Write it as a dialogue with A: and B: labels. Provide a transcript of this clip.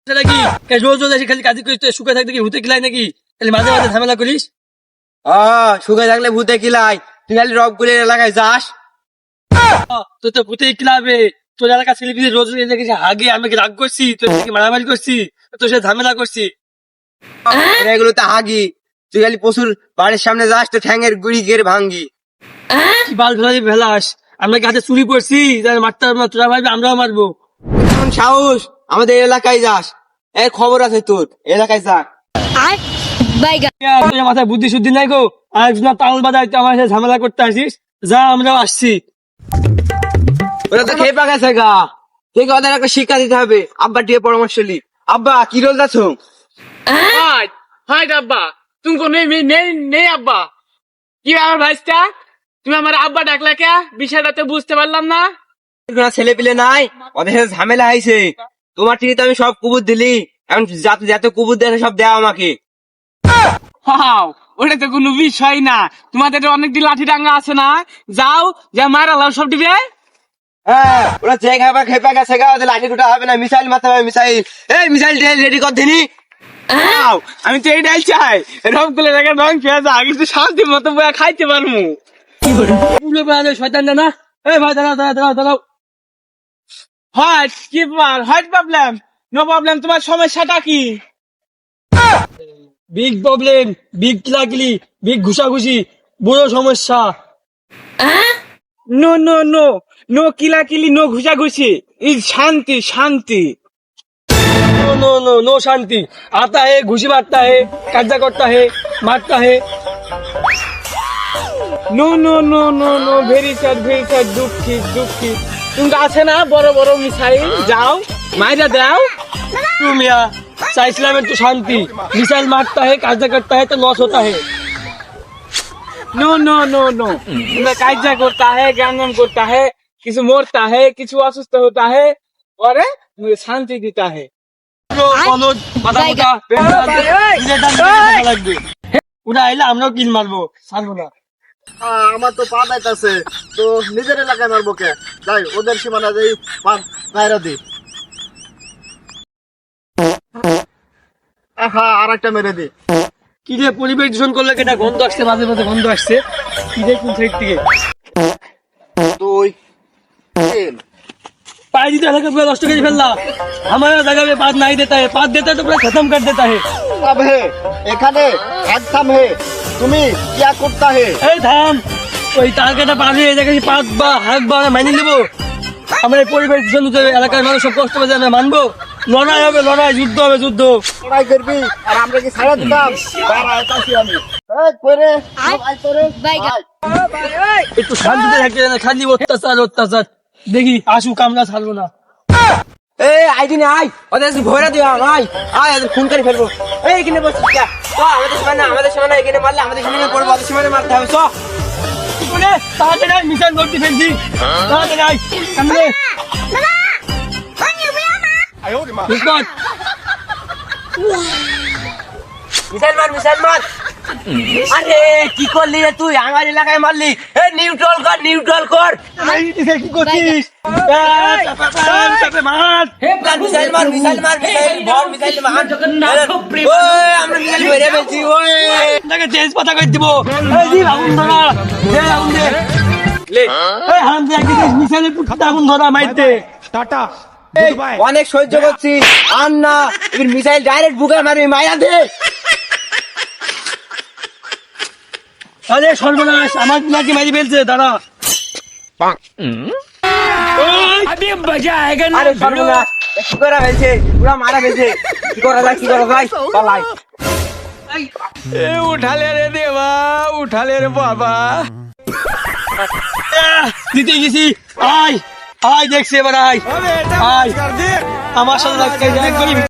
A: নাকি রোজ রোজ এসে খালি কাজ করিস, তুই শুকে থাকতে কি ভূতে কিলাই নাকি? খালি মাঝে মাঝে ঝামেলা করিস।
B: শুকে থাকলে ভূতে কিলাই, তুই খালি রকগুলির এলাকায় যাস।
A: তোর তো ভূতে কিলাবে। তোর এলাকা ছেলে পিছিয়ে রোজ রোজ এসে আগে আমি কি রাগ করছি, তোর থেকে মারামারি করছি, তোর সাথে ঝামেলা করছি।
B: এগুলো তো হাগি, তুই খালি পশুর বাড়ির সামনে যাস তো ঠ্যাঙের গুড়ি গেড়ে ভাঙ্গি।
A: কি বাল ভেলা ভেলাস, আমরা কি হাতে চুরি করছি মারতে পারবো না? তোরা ভাববি আমরাও মারবো?
B: কেমন সাহস আমাদের এলাকায় যাস? এর খবর আছে তোর, এলাকায় যা।
A: তোর মাথায় বুদ্ধি শুদ্ধি নাই গো? আর একজন তাল বাজায় তুই আমার সাথে ঝামেলা করতে আসিস? যা, আমরাও আসছি।
B: ওরা তো খেয়ে পাকাছে গা, ঠিক ওদের একটা শিক্ষা দিতে হবে। আব্বা দিয়ে পরামর্শ লি। আব্বা কি রোল যাচ্ছ?
C: হাই আব্বা, তুমি কোন নেই আব্বা। কি আমার ভাইস্তা, তুমি আমার আব্বা ডাকলা কে? বিষয়টা তো বুঝতে পারলাম না।
B: ছেলে পিলে নাই, ওদের সাথে ঝামেলা হয়েছে। তোমার থেকে তো আমি সব কুবুর দিলি, এখন যত কুবুর দেয় সব দেওয়া আমাকে।
C: হাও, ওটা তো কোনো বিষয় না। তোমাদের অনেকদিন লাঠি ডাঙ্গা আছে না, যাও যা মারা লাও সব দিবে।
B: হ্যাঁ, ওরা যে খেপা গেছে গা, ওদের লাঠি দুটো হবে না, মিসাইল মারতে হবে। মিসাইল, এই মিসাইল রেডি কর দিনি।
C: আমি তো এই ডাল চাই, রং করে রেখে রং পেঁয়াজ আগে তো শান্তি মতো বয়া খাইতে পারবো।
A: শয়তান না। এই ভাই দাঁড়াও দাঁড়াও দাঁড়াও দাঁড়াও।
C: হয় কি প্রবলেম? নো প্রবলেম, তোমার সমস্যাটা কি?
A: বিগ প্রবলেম, বিগ কিলাকিলি, বিগ ঘুষাঘুষি, বড় সমস্যা।
C: নো নো নো নো কিলাকিলি, নো ঘুষাঘুষি, ই শান্তি শান্তি।
A: नो नो नो नो शांति। आता है घुसी मारता है, कब्जा करता है, मारता है।
C: No no no no no, very sad দুঃখিত দুঃখিত। তুমি আছে না বড় বড় মিসাইল, যাও মাইরা দাও।
A: तुम यहाँ साइसला में तो शांति, मिसाइल मारता है, कब्जा करता है तो लॉस होता है।
C: नो नो नो नो, तुम्हें कायजा करता है, ज्ञान करता है, किसी मरता है, किसी असुस्थ होता है, और मुझे शांति देता है।
A: ওরা আইলে আমরাও কিল মারবো, ছাড়বো না।
D: আমার তো পা দাইতাছে, তো নিজের এলাকায় মারবো কে? যাই ওদের সীমানা যাই, পা গায়রা দি। আর একটা মেরে দি।
A: কি রে পরিবেশ দূষণ করলে কেটা গন্ধ আসছে, মাঝে মাঝে গন্ধ আসছে। কি রে কোন সাইড থেকে?
D: দুই তিন।
A: पाई दी तो हल्का पूरा नष्ट कर फेलला। हमारा जगह पे पात नहीं देता है, पात देता है तो पूरा खत्म कर देता है।
D: अब है এখানে একদম হে, তুমি কি করতা হে?
A: এই থাম, ওই টার্গেটটা পার হয়ে যায়, পাত বা হাক বা মানি নেবো? আমরা এই পরিবেশ দূষণ এলাকার মানুষ সব কষ্ট পাচ্ছে, আমরা মানবো? লড়াই হবে, লড়াই, যুদ্ধ হবে, যুদ্ধ।
D: লড়াই করবি আর আমরা কি ছাড়া দিতাম? দাঁড়াইতাছি আমি। এই করে আই করে
A: একটু শান্তিতে থাকতে না, খালি অত্যাচার অত্যাচার। দেখি আসুক, আমরা ছাড়বো না।
B: এই আইদিনে আয়, ওদের ভয়রা দিও। আয় আয়, ওদের খুন করে ফেলবো। এই এখানে বসছিস কে? আমাদের সীমানা এখানে মারলে আমাদের সীমানা পড়বো, ওদের সীমানা মারতে হবে।
A: তাড়াতাড়ি আয়, মিসাইল নোট দিয়ে ফেলছি। তাড়াতাড়ি আয়, সামনে। হিকমত,
B: মিসাইল মার, মিসাইল মার। আরে কি করলি রে তুই? আমার এলাকায় মারলি। এই নিউট্রাল কর, নিউট্রাল কর।
A: কি করছিস? মার।
B: মিসাইল মার, মিসাইল মার, মিসাইল ভর, মিসাইল মার। ওই আমরা মিসাইল মেরে ফেলছি। ওই
A: তাকে তেজ পাতা করে দিব। এই জি আগুন ধরা, দে আগুন দে।
B: লে
A: এই হারাম দিয়ে একদিকে মিসাইলের পুটটা আগুন ধরা মাইতে।
B: এই, অনেক সহ্য করছি আর না, এবার মিসাইল ডাইরেক্ট বুকে মারবি, মাইরা দে।
A: আরে সর্বনাশ, আমার নাকি মারি ফেলছে, দাঁড়া।
B: আরে সর্বনাশ, কি করা হয়েছে? পুরা মারা ফেলছে। কি করা যায়, কি করা যায়? পালাই।
C: উঠালে রে দেবা, উঠালে রে বাবা।
A: দিতে গেছি, আয় আয় দেখছি এবার, আয় আয় আমার সাথে